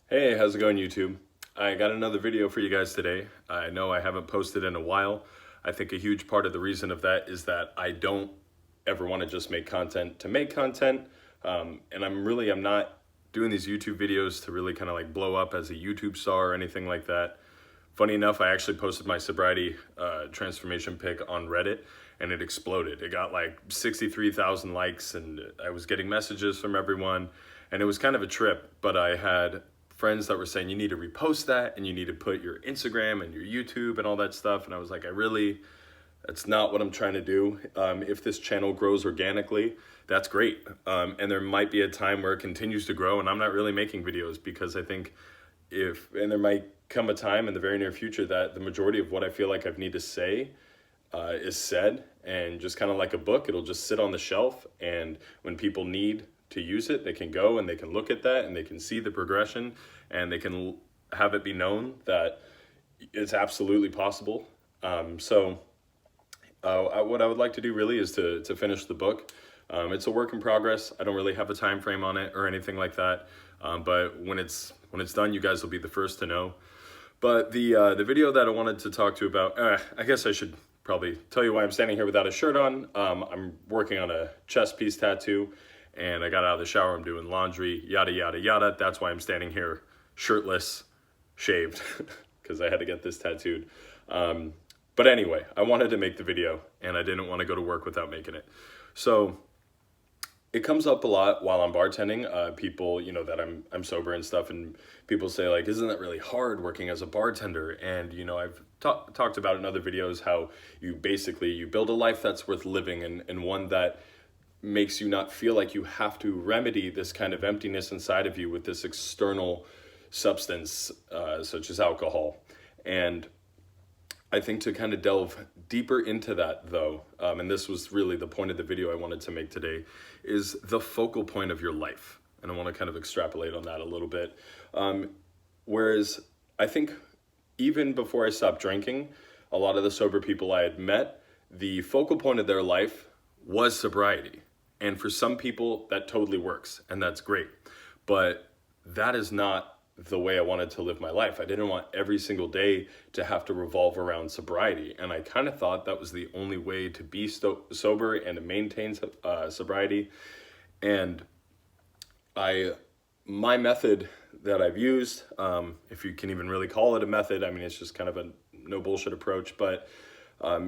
Hey, how's it going, YouTube? I got another video for you guys today. I know I haven't posted in a while. I think a huge part of the reason of that is that I don't ever want to just make content to make content. And I'm not doing these YouTube videos to really kind of like blow up as a YouTube star or anything like that. Funny enough, I actually posted my sobriety transformation pic on Reddit and it exploded. It got like 63,000 likes and I was getting messages from everyone and it was kind of a trip, but I had friends that were saying you need to repost that and you need to put your Instagram and your YouTube and all that stuff. And I was like, that's not what I'm trying to do. If this channel grows organically, that's great. And there might be a time where it continues to grow and I'm not really making videos because I think and there might come a time in the very near future that the majority of what I feel like I need to say is said, and just kind of like a book, it'll just sit on the shelf, and when people need to use it, they can go and they can look at that and they can see the progression and they can have it be known that it's absolutely possible. What I would like to do really is to finish the book. It's a work in progress. I don't really have a time frame on it or anything like that. But when it's done, you guys will be the first to know. But the video that I wanted to talk to you about, I guess I should probably tell you why I'm standing here without a shirt on. I'm working on a chest piece tattoo, and I got out of the shower. I'm doing laundry, yada yada yada. That's why I'm standing here shirtless, shaved, because I had to get this tattooed. But anyway, I wanted to make the video, and I didn't want to go to work without making it. So it comes up a lot while I'm bartending. People, that I'm sober and stuff, and people say like, isn't that really hard working as a bartender? And I've talked about in other videos how you build a life that's worth living, and one that makes you not feel like you have to remedy this kind of emptiness inside of you with this external substance, such as alcohol. And I think to kind of delve deeper into that though, and this was really the point of the video I wanted to make today, is the focal point of your life. And I want to kind of extrapolate on that a little bit. Whereas I think even before I stopped drinking, a lot of the sober people I had met, the focal point of their life was sobriety. And for some people that totally works and that's great. But that is not the way I wanted to live my life. I didn't want every single day to have to revolve around sobriety. And I kind of thought that was the only way to be sober and to maintain sobriety. And my method that I've used, if you can even really call it a method, I mean, it's just kind of a no bullshit approach, but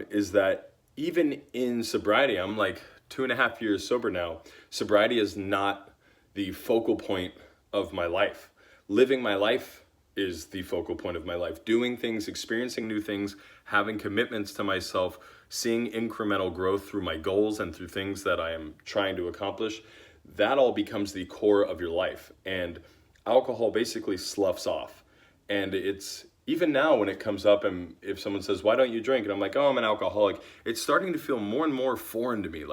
is that even in sobriety, I'm like 2.5 years sober now. Sobriety is not the focal point of my life. Living my life is the focal point of my life. Doing things, experiencing new things, having commitments to myself, seeing incremental growth through my goals and through things that I am trying to accomplish, that all becomes the core of your life. And alcohol basically sloughs off. And it's, even now when it comes up and if someone says, why don't you drink? And I'm like, oh, I'm an alcoholic. It's starting to feel more and more foreign to me.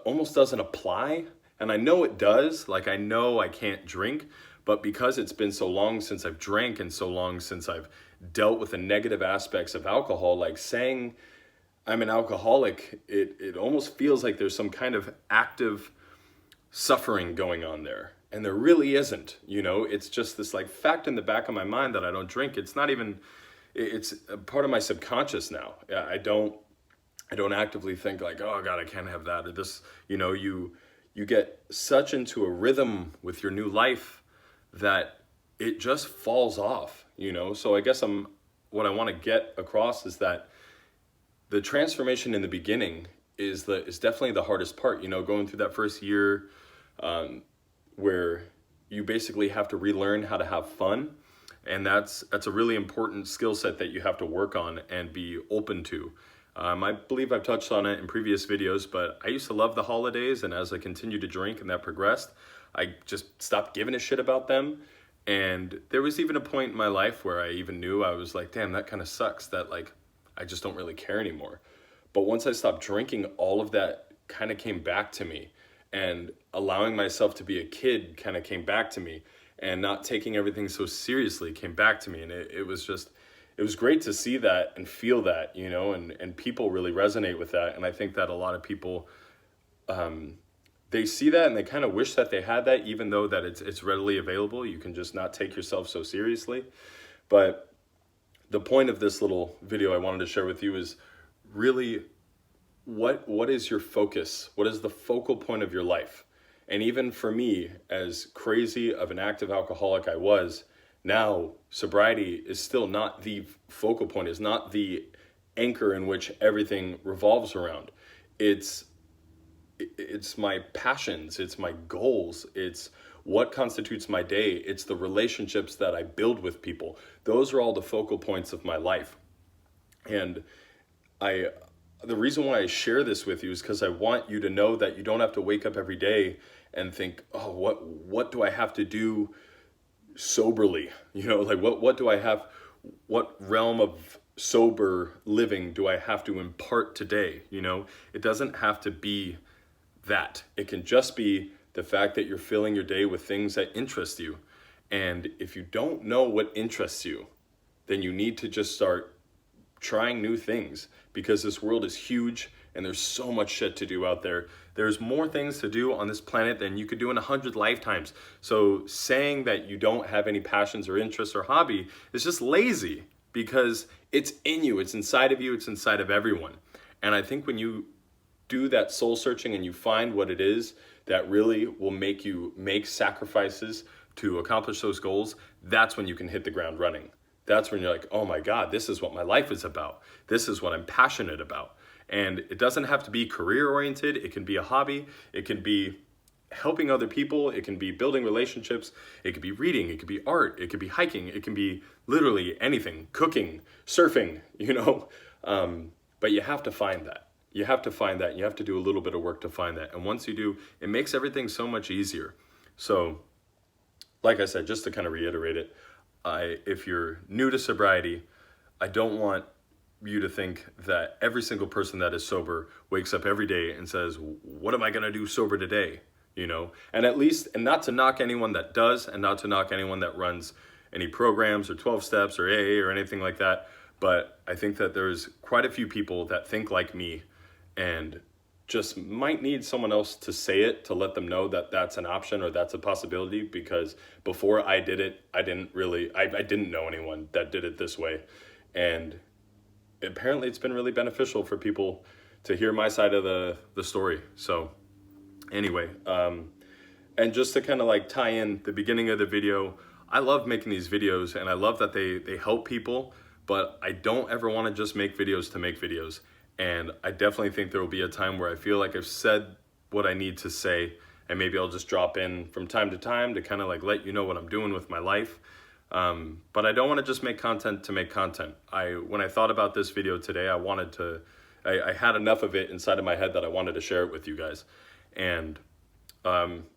Almost doesn't apply. And I know it does, I know I can't drink, but because it's been so long since I've drank and so long since I've dealt with the negative aspects of alcohol, like saying I'm an alcoholic, it almost feels like there's some kind of active suffering going on there. And there really isn't, it's just this fact in the back of my mind that I don't drink. It's not even, it's a part of my subconscious now. I don't actively think oh God, I can't have that or this, you get such into a rhythm with your new life that it just falls off, So I guess what I want to get across is that the transformation in the beginning is definitely the hardest part, going through that first year, where you basically have to relearn how to have fun. And that's a really important skill set that you have to work on and be open to. I believe I've touched on it in previous videos, but I used to love the holidays, and as I continued to drink and that progressed, I just stopped giving a shit about them. And there was even a point in my life where I even knew I was like, damn, that kind of sucks that I just don't really care anymore. But once I stopped drinking, all of that kind of came back to me, and allowing myself to be a kid kind of came back to me, and not taking everything so seriously came back to me. And it was great to see that and feel that, and people really resonate with that. And I think that a lot of people, they see that and they kind of wish that they had that, even though that it's readily available. You can just not take yourself so seriously. But the point of this little video I wanted to share with you is really what is your focus? What is the focal point of your life? And even for me, as crazy of an active alcoholic I was, now sobriety is still not the focal point, is not the anchor in which everything revolves around. It's my passions, it's my goals, it's what constitutes my day, it's the relationships that I build with people. Those are all the focal points of my life. And the reason why I share this with you is because I want you to know that you don't have to wake up every day and think, oh, what do I have to do soberly? You know, like what do I have, what realm of sober living do I have to impart today? You know, it doesn't have to be that. It can just be the fact that you're filling your day with things that interest you. And if you don't know what interests you, then you need to just start trying new things, because this world is huge and there's so much shit to do out there. There's more things to do on this planet than you could do in 100 lifetimes. So saying that you don't have any passions or interests or hobby is just lazy, because it's in you, it's inside of you, it's inside of everyone. And I think when you do that soul searching and you find what it is that really will make you make sacrifices to accomplish those goals, that's when you can hit the ground running. That's when you're like, oh my God, this is what my life is about. This is what I'm passionate about. And it doesn't have to be career oriented. It can be a hobby. It can be helping other people. It can be building relationships. It could be reading. It could be art. It could be hiking. It can be literally anything, cooking, surfing, you know. But you have to find that. You have to find that. You have to do a little bit of work to find that. And once you do, it makes everything so much easier. So like I said, just to kind of reiterate it, if you're new to sobriety, I don't want you to think that every single person that is sober wakes up every day and says, what am I going to do sober today? You know, and at least, and not to knock anyone that does, and not to knock anyone that runs any programs or 12 steps or AA or anything like that. But I think that there's quite a few people that think like me and just might need someone else to say it, to let them know that that's an option or that's a possibility. Because before I did it, I didn't know anyone that did it this way. And apparently it's been really beneficial for people to hear my side of the story. So anyway, and just to kind of like tie in the beginning of the video, I love making these videos and I love that they help people, but I don't ever want to just make videos to make videos. And I definitely think there will be a time where I feel like I've said what I need to say, and maybe I'll just drop in from time to time to kind of like let you know what I'm doing with my life. But I don't want to just make content to make content. When I thought about this video today, I had enough of it inside of my head that I wanted to share it with you guys. And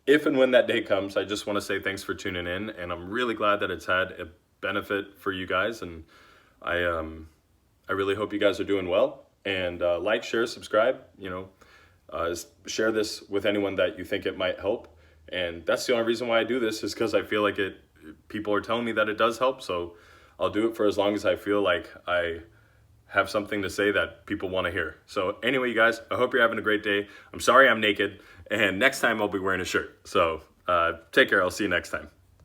if and when that day comes, I just want to say thanks for tuning in, and I'm really glad that it's had a benefit for you guys. And I really hope you guys are doing well. And like, share, subscribe, you know, share this with anyone that you think it might help. And that's the only reason why I do this, is because I feel like people are telling me that it does help. So I'll do it for as long as I feel like I have something to say that people want to hear. So anyway, you guys, I hope you're having a great day. I'm sorry I'm naked, and next time I'll be wearing a shirt. So take care. I'll see you next time.